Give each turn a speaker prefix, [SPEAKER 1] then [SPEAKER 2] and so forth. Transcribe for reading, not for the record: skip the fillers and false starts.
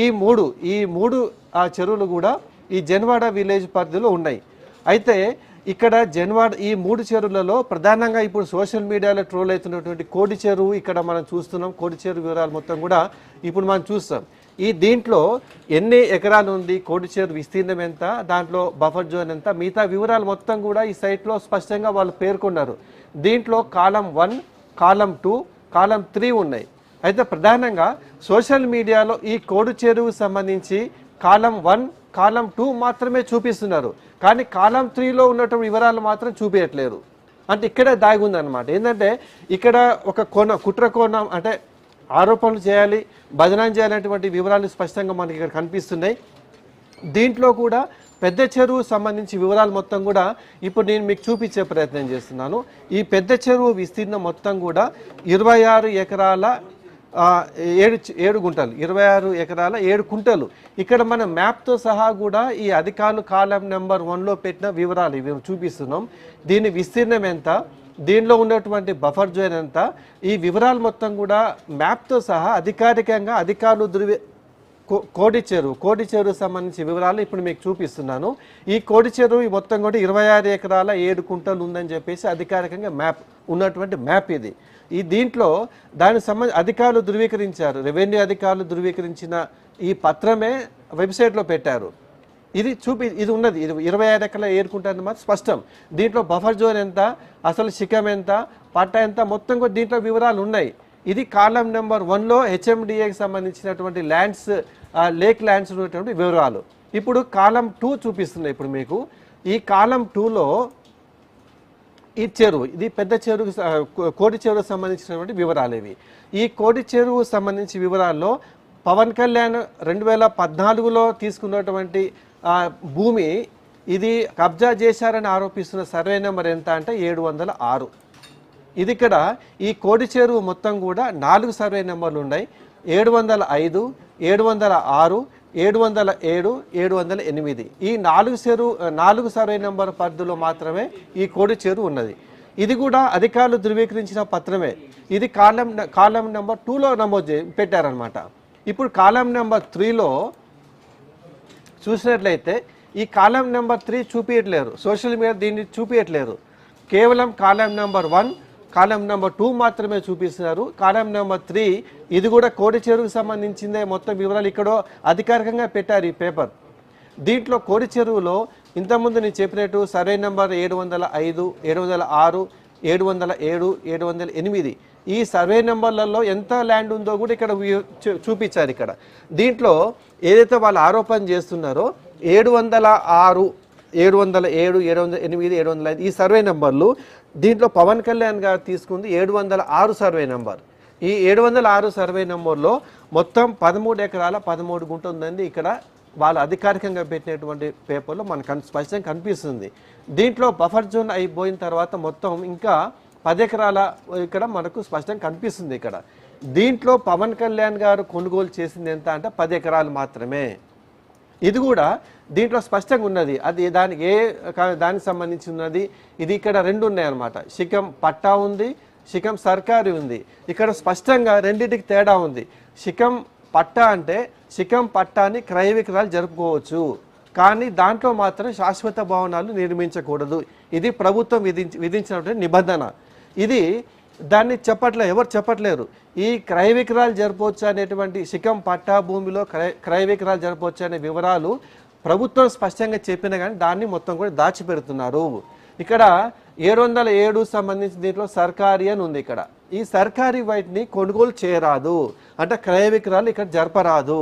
[SPEAKER 1] ఈ మూడు ఆ చెరువులు కూడా ఈ జన్వాడ విలేజ్ పరిధిలో ఉన్నాయి. అయితే ఇక్కడ జన్వాడ ఈ మూడు చెరువులలో ప్రధానంగా ఇప్పుడు సోషల్ మీడియాలో ట్రోల్ అవుతున్నటువంటి కోడి చెరువు ఇక్కడ మనం చూస్తున్నాం. కోడి చెరువు వివరాలు మొత్తం కూడా ఇప్పుడు మనం చూస్తాం. దీంట్లో ఎన్ని ఎకరాలు ఉంది, కోడి చెరువు విస్తీర్ణం ఎంత, దాంట్లో బఫర్ జోన్ ఎంత, మిగతా వివరాలు మొత్తం కూడా ఈ సైట్లో స్పష్టంగా వాళ్ళు పేర్కొన్నారు. దీంట్లో కాలం 1, కాలం 2, కాలం 3 ఉన్నాయి. అయితే ప్రధానంగా సోషల్ మీడియాలో ఈ కోడి చెరువు సంబంధించి కాలం 1, కాలం 2 మాత్రమే చూపిస్తున్నారు. కానీ కాలం 3లో ఉన్నటువంటి వివరాలు మాత్రం చూపించట్లేరు. అంటే ఇక్కడే దాగి ఉందన్నమాట. ఏంటంటే ఇక్కడ ఒక కుట్ర కోణం, అంటే ఆరోపణలు చేయాలి, బదనాం చేయాలనేటువంటి వివరాలు స్పష్టంగా మనకి ఇక్కడ కనిపిస్తున్నాయి. దీంట్లో కూడా పెద్ద చెరువు సంబంధించి వివరాలు మొత్తం కూడా ఇప్పుడు నేను మీకు చూపించే ప్రయత్నం చేస్తున్నాను. ఈ పెద్ద చెరువు విస్తీర్ణం మొత్తం కూడా 26 ఎకరాల 7 గుంటలు, 26 ఎకరాల 7 కుంటలు. ఇక్కడ మన మ్యాప్తో సహా కూడా ఈ అధికారులు కాలం నెంబర్ 1లో పెట్టిన వివరాలు ఇవి చూపిస్తున్నాం. దీని విస్తీర్ణం ఎంత, దీనిలో ఉన్నటువంటి బఫర్ జోన్ ఎంత, ఈ వివరాలు మొత్తం కూడా మ్యాప్తో సహా అధికారికంగా అధికారులు కోడి చెరువు సంబంధించి వివరాలు ఇప్పుడు మీకు చూపిస్తున్నాను. ఈ కోడి చెరువు మొత్తం కూడా 26 ఎకరాల 7 కుంటలు ఉందని చెప్పేసి అధికారికంగా మ్యాప్ ఉన్నటువంటి మ్యాప్ ఇది. దీంట్లో దానికి సంబంధించి అధికారులు ధృవీకరించారు. రెవెన్యూ అధికారులు ధృవీకరించిన ఈ పత్రమే వెబ్సైట్లో పెట్టారు. ఇది ఉన్నది. ఇది 26 ఎకరాల 7 కుంటలు మాత్రం స్పష్టం. దీంట్లో బఫర్ జోన్ ఎంత, అసలు శిఖం ఎంత, పట్ట ఎంత, మొత్తం కూడా దీంట్లో వివరాలు ఉన్నాయి. ఇది కాలం నెంబర్ 1లో హెచ్ఎండిఏకి సంబంధించినటువంటి ల్యాండ్స్, లేక్ ల్యాండ్స్ ఉన్నటువంటి వివరాలు. ఇప్పుడు కాలం 2 చూపిస్తున్నాయి. ఇప్పుడు మీకు ఈ కాలం 2లో ఈ చెరువు, ఇది పెద్ద చెరువు, కోడి చెరువుకు సంబంధించినటువంటి వివరాలు ఇవి. ఈ కోడి చెరువు సంబంధించి వివరాల్లో పవన్ కళ్యాణ్ 2014లో తీసుకున్నటువంటి భూమి, ఇది కబ్జా చేశారని ఆరోపిస్తున్న సర్వే నెంబర్ ఎంత అంటే 706. ఇది ఇక్కడ ఈ కోడి చెరువు మొత్తం కూడా 4 సర్వే నెంబర్లు ఉన్నాయి. 705, 706, 707, 708. ఈ 4 సర్వే నెంబర్ పరిధిలో మాత్రమే ఈ కోడి చెరువు ఉన్నది. ఇది కూడా అధికారులు ధృవీకరించిన పత్రమే. ఇది కాలం నెంబర్ 2లో నమోదు పెట్టారనమాట. ఇప్పుడు కాలం నెంబర్ 3లో చూసినట్లయితే ఈ కాలం నెంబర్ 3 చూపించట్లేరు. సోషల్ మీడియా దీన్ని చూపించట్లేరు. కేవలం కాలం నెంబర్ 1, కాలం నెంబర్ 2 మాత్రమే చూపిస్తున్నారు. కాలం నెంబర్ 3 ఇది కూడా కోడి చెరువుకు సంబంధించిందే. మొత్తం వివరాలు ఇక్కడ అధికారికంగా పెట్టారు ఈ పేపర్. దీంట్లో కోడి చెరువులో ఇంతకుముందు నేను చెప్పినట్టు సర్వే నెంబర్ 705, 706, 707, 708 ఈ సర్వే నెంబర్లలో ఎంత ల్యాండ్ ఉందో కూడా ఇక్కడ చూపించారు. ఇక్కడ దీంట్లో ఏదైతే వాళ్ళు ఆరోపణ చేస్తున్నారో 706, 707, 708, 705 ఈ సర్వే నెంబర్లు, దీంట్లో పవన్ కళ్యాణ్ గారు తీసుకుంది 706 సర్వే నెంబర్. ఈ 706 సర్వే నెంబర్లో మొత్తం 13 ఎకరాల 13 గుంట ఉందండి. ఇక్కడ వాళ్ళు అధికారికంగా పెట్టినటువంటి పేపర్లో మనకు స్పష్టంగా కనిపిస్తుంది. దీంట్లో బఫర్ జోన్ అయిపోయిన తర్వాత మొత్తం ఇంకా 10 ఎకరాల ఇక్కడ మనకు స్పష్టంగా కనిపిస్తుంది. ఇక్కడ దీంట్లో పవన్ కళ్యాణ్ గారు కొనుగోలు చేసింది ఎంత అంటే 10 ఎకరాలు మాత్రమే. ఇది కూడా దీంట్లో స్పష్టంగా ఉన్నది. అది దానికి సంబంధించి ఉన్నది. ఇది ఇక్కడ 2 ఉన్నాయన్నమాట. శిఖం పట్టా ఉంది, శిఖం సర్కారీ ఉంది. ఇక్కడ స్పష్టంగా రెండింటికి తేడా ఉంది. శిఖం పట్టా అంటే శిఖం పట్టాని క్రయ విక్రయాలు జరుపుకోవచ్చు, కానీ దాంట్లో మాత్రం శాశ్వత భవనాలు నిర్మించకూడదు. ఇది ప్రభుత్వం విధించినటువంటి నిబంధన. ఇది దాన్ని ఎవరు చెప్పట్లేరు. ఈ క్రయ విక్రయాలు జరపవచ్చు అనేటువంటి శిఖం పట్టా భూమిలో క్రయ విక్రయాలు జరపవచ్చు అనే వివరాలు ప్రభుత్వం స్పష్టంగా చెప్పినా కానీ దాన్ని మొత్తం కూడా దాచిపెడుతున్నారు. ఇక్కడ 707 సంబంధించిన దీంట్లో సర్కారీ అని ఉంది. ఇక్కడ ఈ సర్కారీ వాటిని కొనుగోలు చేయరాదు, అంటే క్రయ విక్రయాలు ఇక్కడ జరపరాదు.